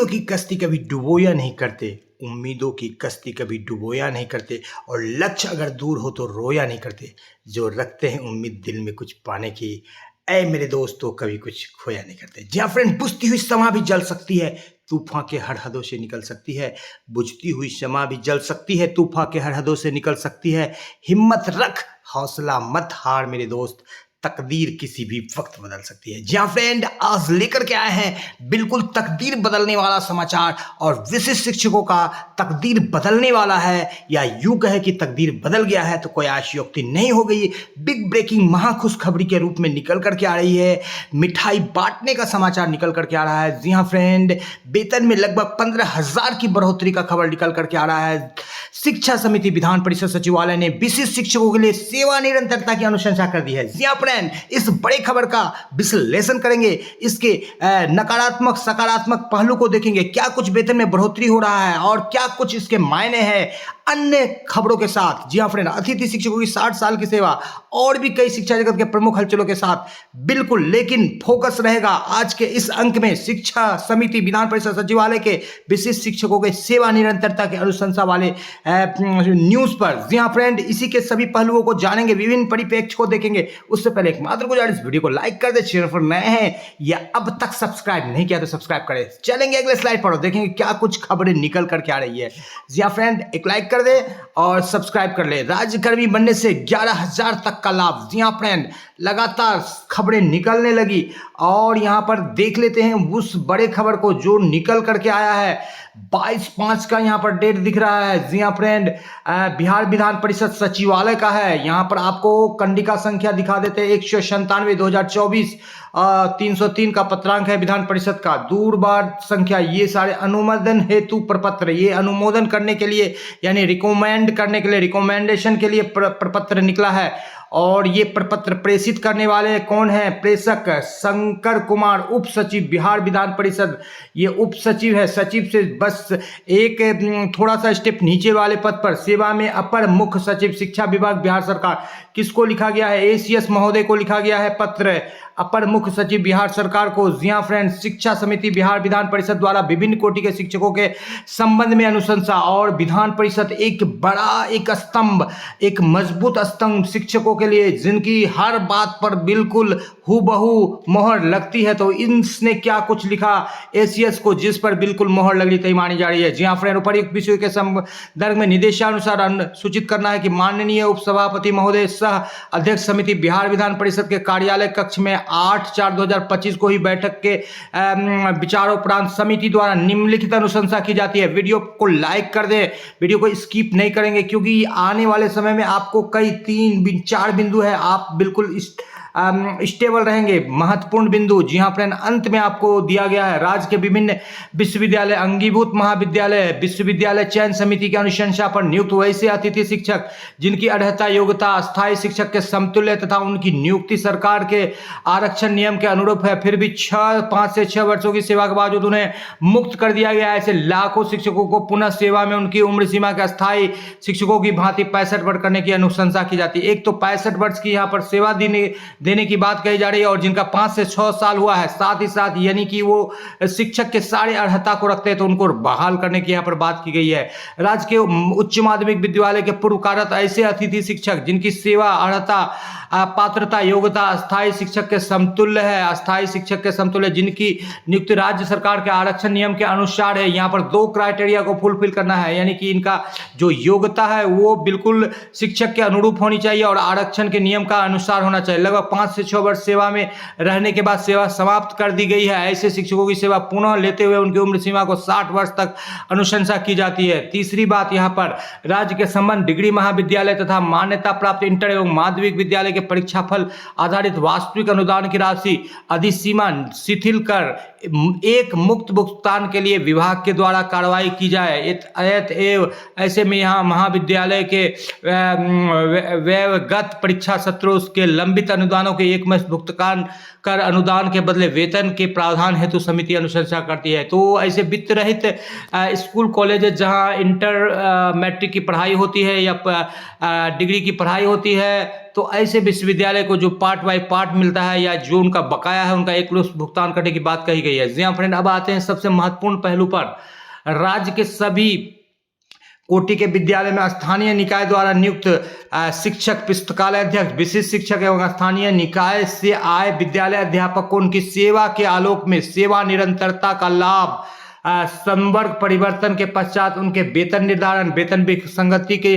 उम्मीदों की कश्ती कभी डुबोया नहीं करते, उम्मीदों की कश्ती कभी डुबोया नहीं करते, और लक्ष्य अगर दूर हो तो रोया नहीं करते। जो रखते हैं उम्मीद दिल में कुछ पाने की, ऐ मेरे दोस्तों कभी कुछ खोया नहीं करते। जी हाँ फ्रेंड, बुझती हुई शमा भी जल सकती है, तूफान के हर हदों से निकल सकती है। बुझती हुई शमा भी जल सकती है, तूफान के हर हदों से निकल सकती है। हिम्मत रख, हौसला मत हार मेरे दोस्त, तकदीर किसी भी वक्त बदल सकती है। जी हाँ फ्रेंड, आज लेकर के आए हैं बिल्कुल तकदीर बदलने वाला समाचार, और विशिष्ट शिक्षकों का तकदीर बदलने वाला है, या यूं कहे कि तकदीर बदल गया है तो कोई आशयोक्ति नहीं हो गई। बिग ब्रेकिंग महाखुशखबरी के रूप में निकल करके आ रही है। मिठाई बांटने का समाचार निकल करके आ रहा है। जी हाँ फ्रेंड, वेतन में लगभग 15,000 की बढ़ोतरी का खबर निकल करके आ रहा है। शिक्षा समिति विधान परिषद सचिवालय ने विशिष्ट शिक्षकों के लिए सेवा निरंतरता की अनुशंसा कर दी है। जी हाँ फ्रेंड, इस बड़े खबर का विश्लेषण करेंगे, इसके नकारात्मक सकारात्मक पहलू को देखेंगे, क्या कुछ वेतन में बढ़ोतरी हो रहा है और क्या कुछ इसके मायने हैं अन्य खबरों के साथ। जी हाँ फ्रेंड, अतिथि शिक्षकों की 60 साल की सेवा और भी कई शिक्षा जगत के प्रमुख हलचलों के साथ बिल्कुल, लेकिन फोकस रहेगा आज के इस अंक में शिक्षा समिति विधान परिषद सचिवालय के विशिष्ट शिक्षकों के सेवा निरंतरता के अनुशंसा वाले न्यूज पर। जी हाँ फ्रेंड, इसी के सभी पहलुओं को जानेंगे, विभिन्न परिप्रेक्ष्य को देखेंगे। उससे पहले एक मात्र गुजारिश, वीडियो को लाइक कर दे, चैनल पर नए हैं या अब तक सब्सक्राइब नहीं किया तो सब्सक्राइब करें। चलेंगे अगले स्लाइड पर और देखेंगे क्या कुछ खबरें निकल करके आ रही है। जी हाँ फ्रेंड, एक लाइक कर दे और सब्सक्राइब कर ले। राज्यकर्मी बनने से 11,000 तक का लाभ। जी हाँ फ्रेंड, लगातार खबरें निकलने लगी और यहां पर देख लेते हैं उस बड़े खबर को जो निकल करके आया है। 22/5 का यहां पर डेट दिख रहा है। जी हाँ फ्रेंड, बिहार विधान परिषद सचिवालय का है। यहां पर आपको कंडिका संख्या दिखा देते हैं 197 2024, 303 का पत्रांक है विधान परिषद का। दूरबार संख्या, ये सारे अनुमोदन हेतु प्रपत्र, ये अनुमोदन करने के लिए यानी रिकमेंड करने के लिए, रिकमेंडेशन के लिए प्रपत्र निकला है। और ये प्रपत्र प्रेषित करने वाले कौन है? प्रेषक शंकर कुमार, उप सचिव बिहार विधान परिषद। ये उप सचिव है, सचिव से बस एक थोड़ा सा स्टेप नीचे वाले पद पर, सेवा में अपर मुख्य सचिव शिक्षा विभाग बिहार सरकार। किसको लिखा गया है? एसीएस महोदय को लिखा गया है पत्र, अपर मुख्य सचिव बिहार सरकार को। जी हाँ फ्रेंड्स, शिक्षा समिति बिहार विधान परिषद द्वारा विभिन्न कोटि के शिक्षकों के संबंध में अनुशंसा। और विधान परिषद एक बड़ा एक स्तंभ, एक मजबूत स्तंभ शिक्षकों के लिए, जिनकी हर बात पर बिल्कुल हूबहू मोहर लगती है। तो इसने क्या कुछ लिखा एसीएस को, जिस पर बिल्कुल मोहर लगनी तय मानी जा रही है। जी हाँ फ्रेंड, उपर्युक्त विषय के संदर्भ में निर्देशानुसार सूचित करना है कि माननीय उपसभापति महोदय सह अध्यक्ष समिति बिहार विधान परिषद के कार्यालय कक्ष में 8/4/2025 को ही बैठक के विचारोपरांत समिति द्वारा निम्नलिखित अनुशंसा की जाती है। वीडियो को लाइक कर दे, वीडियो को स्किप नहीं करेंगे क्योंकि आने वाले समय में आपको कई 3-4 बिंदु है, आप बिल्कुल स्टेबल रहेंगे, महत्वपूर्ण बिंदु। जी हाँ फ्रेंड, अंत में आपको दिया गया है राज्य के विभिन्न विश्वविद्यालय, अंगीभूत महाविद्यालय, विश्वविद्यालय चयन समिति की अनुशंसा पर नियुक्त वैसे अतिथि शिक्षक जिनकी अर्हता योग्यता अस्थायी शिक्षक के समतुल्य तथा उनकी नियुक्ति सरकार के आरक्षण नियम के अनुरूप है, फिर भी 5 से 6 वर्षों की सेवा के बावजूद उन्हें मुक्त कर दिया गया है। ऐसे लाखों शिक्षकों को पुनः सेवा में उनकी उम्र सीमा के अस्थायी शिक्षकों की भांति 65 वर्ष करने की अनुशंसा की जाती है। एक तो 65 वर्ष की यहाँ पर सेवा देने की बात कही जा रही है, और जिनका 5 से 6 साल हुआ है, साथ ही साथ यानी कि वो शिक्षक के सारे अर्हता को रखते हैं, तो उनको बहाल करने की यहाँ पर बात की गई है। राज्य के उच्च माध्यमिक विद्यालय के पूर्व कार्यरत ऐसे अतिथि शिक्षक जिनकी सेवा अर्हता पात्रता योग्यता अस्थायी शिक्षक के समतुल्य है, अस्थायी शिक्षक के समतुल्य, जिनकी नियुक्ति राज्य सरकार के आरक्षण नियम के अनुसार है। यहाँ पर 2 क्राइटेरिया को फुलफिल करना है, यानी कि इनका जो योग्यता है वो बिल्कुल शिक्षक के अनुरूप होनी चाहिए और आरक्षण के नियम का अनुसार होना चाहिए। लगभग 5 से 6 वर्ष सेवा में रहने के बाद सेवा समाप्त कर दी गई है। ऐसे शिक्षकों की सेवा पुनः लेते हुए उनकी उम्र सीमा को 60 वर्ष तक अनुशंसा की जाती है। तीसरी बात, यहाँ पर राज्य के संबंध डिग्री महाविद्यालय तथा मान्यता प्राप्त इंटर एवं माध्यमिक विद्यालय के परीक्षा फल आधारित वास्तविक अनुदान की राशि अधिसीमा शिथिल कर एक मुक्त भुगतान के लिए विभाग के द्वारा कार्रवाई की जाए। ऐसे में यहाँ महाविद्यालय के व्यवगत परीक्षा सत्रों के लंबित अनुदानों के एकमुश्त भुगतान कर अनुदान के बदले वेतन के प्रावधान हेतु समिति अनुशंसा करती है। तो ऐसे वित्त रहित स्कूल कॉलेज जहां इंटर मैट्रिक की पढ़ाई होती है या डिग्री की पढ़ाई होती है, तो ऐसे विश्वविद्यालय को जो पार्ट बाय पार्ट मिलता है या जो उनका बकाया है उनका एक भुगतान करने की बात कही गई है। जी हाँ फ्रेंड, अब आते हैं सबसे महत्वपूर्ण पहलू पर। राज्य के सभी कोटि के विद्यालय में स्थानीय निकाय द्वारा नियुक्त शिक्षक, पुस्तकालय अध्यक्ष, विशिष्ट शिक्षक एवं स्थानीय निकाय से आए विद्यालय अध्यापक को उनकी सेवा के आलोक में सेवा निरंतरता का लाभ, संवर्ग परिवर्तन के पश्चात उनके वेतन निर्धारण, वेतन विसंगति के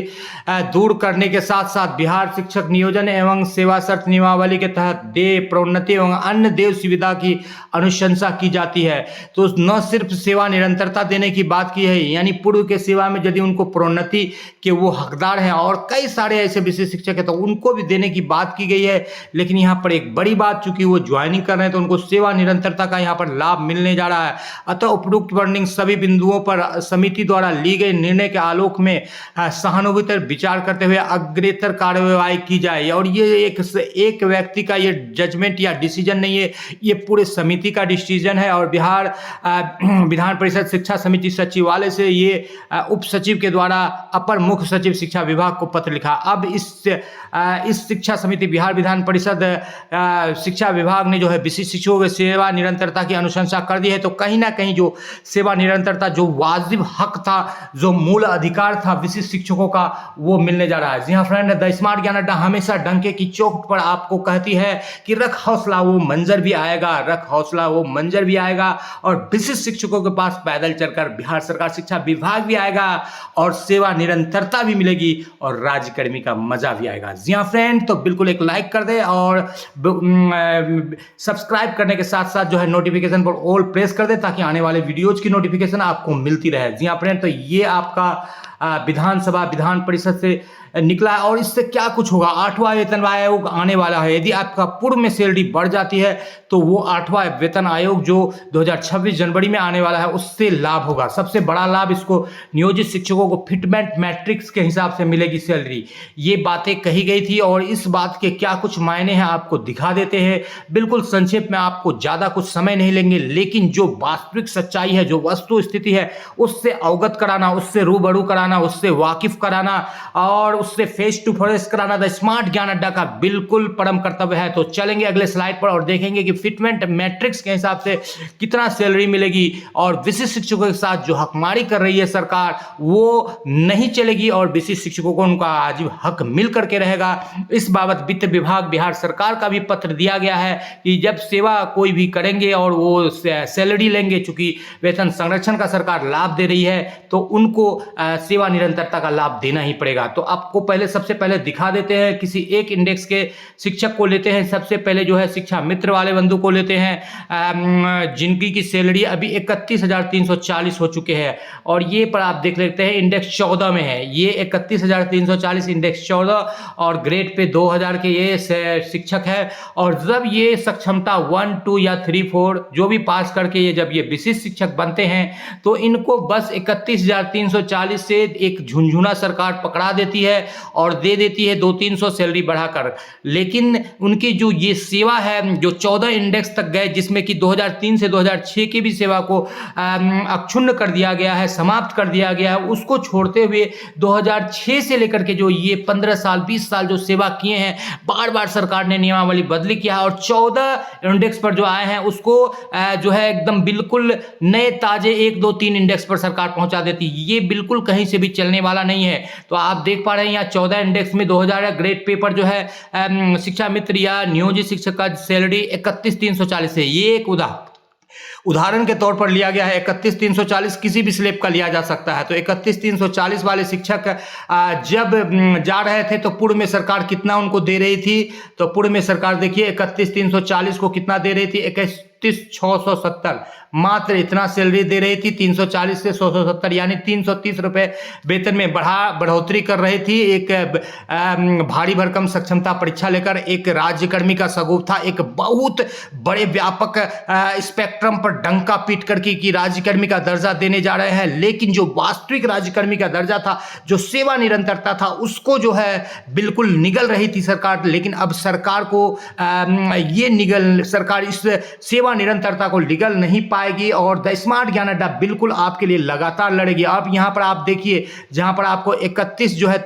दूर करने के साथ साथ बिहार शिक्षक नियोजन एवं सेवा शर्त नियमावली के तहत देय, प्रोन्नति एवं अन्य देय सुविधा की अनुशंसा की जाती है। तो न सिर्फ सेवा निरंतरता देने की बात की है, यानी पूर्व के सेवा में यदि उनको प्रोन्नति के वो हकदार हैं और कई सारे ऐसे विशेष शिक्षक हैं तो उनको भी देने की बात की गई है। लेकिन यहाँ पर एक बड़ी बात, चूंकि वो ज्वाइनिंग कर रहे हैं तो उनको सेवा निरंतरता का यहाँ पर लाभ मिलने जा रहा है। अतः उपरोक्त वर्णित सभी बिंदुओं पर समिति द्वारा ली गई निर्णय के आलोक में सहानुभूति विचार करते हुए अग्रेतर कार्यवाही की जाए। और ये एक व्यक्ति का ये जजमेंट या डिसीजन नहीं है, ये पूरे समिति का डिसीजन है। और बिहार विधान परिषद शिक्षा समिति सचिवालय से ये उप सचिव के द्वारा अपर मुख्य सचिव शिक्षा विभाग को पत्र लिखा। अब इस शिक्षा समिति बिहार विधान परिषद शिक्षा विभाग ने जो है विशिष्ट शिक्षकों की सेवा निरंतरता की अनुशंसा कर दी है। तो कहीं ना कहीं जो सेवा निरंतरता, जो वाजिब हक था, जो मूल अधिकार था विशिष्ट शिक्षकों का, वो मिलने जा रहा है। जी हाँ फ्रेंड, द स्मार्ट ज्ञान अड्डा हमेशा डंके की चोट पर आपको कहती है कि रख हौसला, वो मंजर भी आएगा, रख हौसला, वो मंजर भी आएगा। और विशिष्ट शिक्षकों के पास पैदल चलकर बिहार सरकार शिक्षा विभाग भी आएगा और सेवा निरंतरता भी मिलेगी और राज्यकर्मी का मजा भी आएगा। जी हाँ फ्रेंड, तो बिल्कुल एक लाइक कर दे और सब्सक्राइब करने के साथ साथ जो है नोटिफिकेशन पर ऑल प्रेस कर दे ताकि आने वाले वीडियोज की नोटिफिकेशन आपको मिलती रहे। जी हाँ फ्रेंड, तो ये आपका विधानसभा विधान परिषद से निकला है। और इससे क्या कुछ होगा, 8वां वेतन आयोग आने वाला है। यदि आपका पूर्व में सैलरी बढ़ जाती है तो वो 8वां वेतन आयोग जो 2026 जनवरी में आने वाला है उससे लाभ होगा। सबसे बड़ा लाभ इसको नियोजित शिक्षकों को फिटमेंट मैट्रिक्स के हिसाब से मिलेगी सैलरी। ये बातें कही गई थी और इस बात के क्या कुछ मायने हैं आपको दिखा देते हैं। बिल्कुल संक्षेप में, आपको ज़्यादा कुछ समय नहीं लेंगे, लेकिन जो वास्तविक सच्चाई है, जो वस्तु स्थिति है, उससे अवगत कराना, उससे रूबरू कराना, उससे वाकिफ कराना और उससे फेस टू फेस कराना द स्मार्ट ज्ञान अड्डा का बिल्कुल परम कर्तव्य है। तो चलेंगे अगले स्लाइड पर और देखेंगे कि फिटमेंट मैट्रिक्स के हिसाब से कितना सैलरी मिलेगी और विशिष्ट शिक्षकों के साथ जो हकमारी कर रही है सरकार वो नहीं चलेगी और विशिष्ट शिक्षकों को उनका आजीव हक मिल करके रहेगा। इस बाबत वित्त विभाग बिहार सरकार का भी पत्र दिया गया है कि जब सेवा कोई भी करेंगे और वो सैलरी लेंगे, चूंकि वेतन संरक्षण का सरकार लाभ दे रही है तो उनको सेवा निरंतरता का लाभ देना ही पड़ेगा। तो आपको सबसे पहले दिखा देते हैं, किसी एक इंडेक्स के शिक्षक को लेते हैं। सबसे पहले जो है शिक्षा मित्र वाले बंधु को लेते हैं जिनकी की सैलरी अभी 31,340 हो चुके हैं। और ये पर आप देख लेते हैं इंडेक्स 14 में है, ये 31,340 इंडेक्स 14 और ग्रेड पे 2000 के ये शिक्षक है। और जब ये सक्षमता 1, 2 या 3, 4 जो भी पास करके ये जब ये विशिष्ट शिक्षक बनते हैं तो इनको बस 31,340 से एक झुंझुना सरकार पकड़ा देती है और दे देती है 200-300 सैलरी बढ़ाकर। लेकिन उनकी जो ये सेवा है जो 14 इंडेक्स तक गए, जिसमें कि 2003 से 2006 की भी सेवा को अक्षुण्ण कर दिया गया है, समाप्त कर दिया गया है, उसको छोड़ते हुए 2006 से लेकर के जो ये 15 साल 20 साल जो सेवा किए हैं, बार बार सरकार ने नियमावली बदली किया और 14 इंडेक्स पर जो आए हैं उसको जो है एकदम बिल्कुल नए ताजे 1, 2, 3 इंडेक्स पर सरकार पहुंचा देती। ये बिल्कुल कहीं से भी चलने वाला नहीं है। तो आप देख पा रहे हैं यहाँ 14 इंडेक्स में 2000 ग्रेड पेपर जो है शिक्षा मित्र या नियोजित शिक्षक का सैलरी 31,340 है। ये एक उदाहरण के तौर पर लिया गया है। 31,340 किसी भी स्लेब का लिया जा सकता है। तो 31,340 वाले शिक्षक जब जा रहे थे तो पूर्व में सरकार कितना उनको दे रही थी, तो पूर्व में सरकार देखिए 31,340 को कितना दे रही थी, 31,670 मात्र इतना सैलरी दे रही थी। 340 से 670 यानी 330 रुपए वेतन में बढ़ोतरी कर रही थी। एक भारी भरकम सक्षमता परीक्षा लेकर एक राज्यकर्मी का सगुफ था, एक बहुत बड़े व्यापक स्पेक्ट्रम पर डंका पीट करके कि राज्यकर्मी का दर्जा देने जा रहे हैं। लेकिन जो वास्तविक राज्यकर्मी का दर्जा था, जो सेवा निरंतरता था, उसको जो है बिल्कुल निगल रही थी सरकार। लेकिन अब सरकार को सरकार इस सेवा निरंतरता को निगल नहीं पाए आएगी और द स्मार्ट ज्ञान अड्डा बिल्कुल आपके लिए लगातार लड़ेगी। अब यहाँ पर आप देखिए, जहाँ पर आपको 31 जो है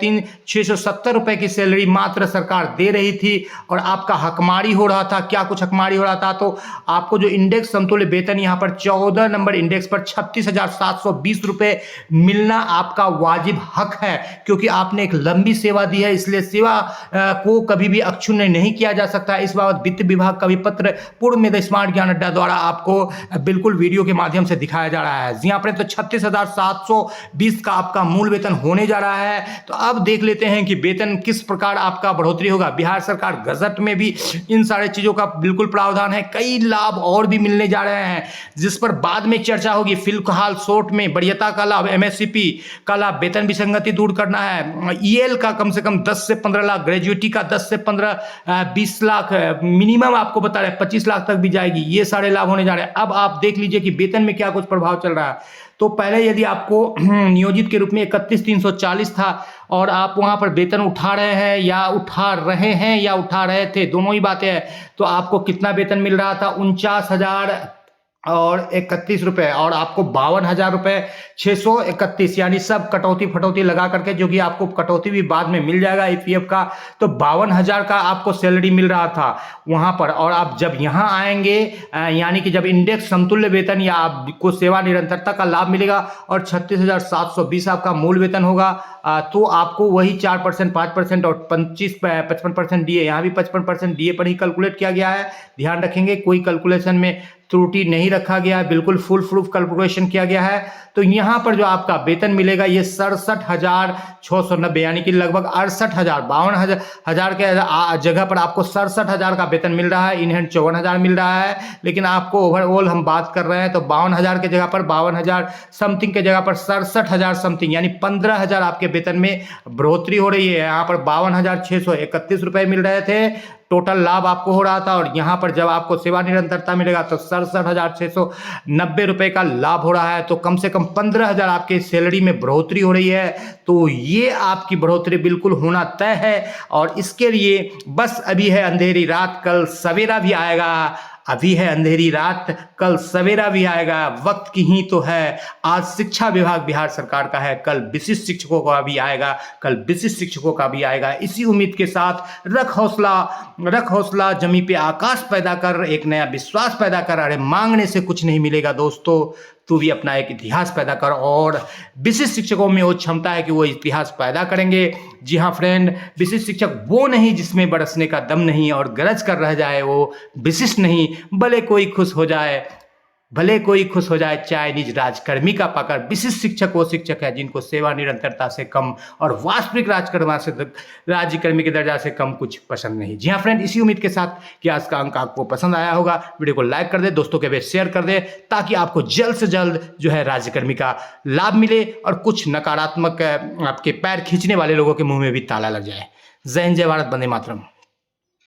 670 रुपए की सैलरी मात्र सरकार दे रही थी और आपका हकमारी हो रहा था। क्या कुछ हकमारी हो रहा था? तो आपको जो इंडेक्स समतुल्य वेतन यहाँ पर 14 नंबर इंडेक्स पर 36,720 रुपए मिलना आपका वाजिब हक है, क्योंकि आपने एक लंबी सेवा दी है, इसलिए सेवा को कभी भी अक्षुण्ण नहीं किया जा सकता। इस बाबत वित्त विभाग का भी पत्र पूर्व में द स्मार्ट ज्ञान अड्डा द्वारा आपको बिल्कुल वीडियो के माध्यम से दिखाया जा रहा है। यहाँ पर तो 36,720 का आपका मूल वेतन होने जा रहा है। तो अब देख लेते हैं कि वेतन किस प्रकार आपका बढ़ोतरी होगा। बिहार सरकार गजट में भी इन सारे चीजों का बिल्कुल प्रावधान है। कई लाभ और भी मिलने जा रहे हैं, जिस पर बाद में चर्चा होगी। फिलहाल शॉर्ट में वरीयता का लाभ, एमएससीपी का लाभ, वेतन विसंगति दूर करना है, ईएल का कम से कम 10 से 15 लाख, ग्रेजुएटी का 10 से 15-20 लाख, मिनिमम आपको बता रहे 25 लाख तक भी जाएगी। ये सारे लाभ होने जा रहे हैं। अब आप देख लीजिए कि वेतन में क्या कुछ प्रभाव चल रहा है। तो पहले यदि आपको नियोजित के रूप में 31,340 था और आप वहां पर वेतन उठा रहे हैं या उठा रहे थे, दोनों ही बातें हैं, तो आपको कितना वेतन मिल रहा था? 49,031 रुपए, और आपको 52,000 रुपए 631, यानी सब कटौती फटौती लगा करके, जो कि आपको कटौती भी बाद में मिल जाएगा ईपीएफ का। तो 52,000 का आपको सैलरी मिल रहा था वहां पर। और आप जब यहां आएंगे, यानी कि जब इंडेक्स समतुल्य वेतन या आपको सेवा निरंतरता का लाभ मिलेगा और 36,720 आपका मूल वेतन होगा, तो आपको वही 4%, 5% और 55% डीए, यहाँ भी 55% डीए पर ही कैलकुलेट किया गया है। ध्यान रखेंगे, कोई कैलकुलेशन में त्रुटि नहीं रखा गया है, बिल्कुल फुल प्रूफ कैलकुलेशन किया गया है। तो यहाँ पर जो आपका वेतन मिलेगा ये 67,690, यानी कि लगभग 68,000, 52,000 के जगह पर आपको 67,000 का वेतन मिल रहा है। इन हैंड 54,000 मिल रहा है, लेकिन आपको ओवरऑल हम बात कर रहे हैं तो 52,000 के जगह पर 52,000 समथिंग के जगह पर 67,000 समथिंग, यानी 15,000 आपके वेतन में बढ़ोतरी हो रही है। यहाँ पर 52,631 रुपए मिल रहे थे टोटल लाभ आपको हो रहा था, और यहाँ पर जब आपको सेवा निरंतरता मिलेगा तो 67,690 रुपए का लाभ हो रहा है। तो कम से कम 15,000 आपके सैलरी में बढ़ोतरी हो रही है। तो ये आपकी बढ़ोतरी बिल्कुल होना तय है, और इसके लिए बस अभी है अंधेरी रात, कल सवेरा भी आएगा। अभी है अंधेरी रात, कल सवेरा भी आएगा, वक्त की ही तो है। आज शिक्षा विभाग बिहार सरकार का है, कल विशिष्ट शिक्षकों का भी आएगा, कल विशिष्ट शिक्षकों का भी आएगा। इसी उम्मीद के साथ रख हौसला, जमी पे आकाश पैदा कर, एक नया विश्वास पैदा कर। अरे मांगने से कुछ नहीं मिलेगा दोस्तों, तू भी अपना एक इतिहास पैदा कर, और विशिष्ट शिक्षकों में वो क्षमता है कि वो इतिहास पैदा करेंगे। जी हाँ फ्रेंड, विशिष्ट शिक्षक वो नहीं जिसमें बरसने का दम नहीं और गरज कर रह जाए वो विशिष्ट नहीं। भले कोई खुश हो जाए चाइनीज राजकर्मी का पकड़। विशिष्ट शिक्षक वो शिक्षक है जिनको सेवा निरंतरता से कम और वास्तविक राज्यकर्मी के दर्जा से कम कुछ पसंद नहीं। जी हाँ फ्रेंड, इसी उम्मीद के साथ कि आज का अंक आपको पसंद आया होगा, वीडियो को लाइक कर दे, दोस्तों के बीच शेयर कर दे, ताकि आपको जल्द से जल्द जो है राज्यकर्मी का लाभ मिले और कुछ नकारात्मक आपके पैर खींचने वाले लोगों के मुंह में भी ताला लग जाए। जय हिंद, जय भारत, वंदे मातरम।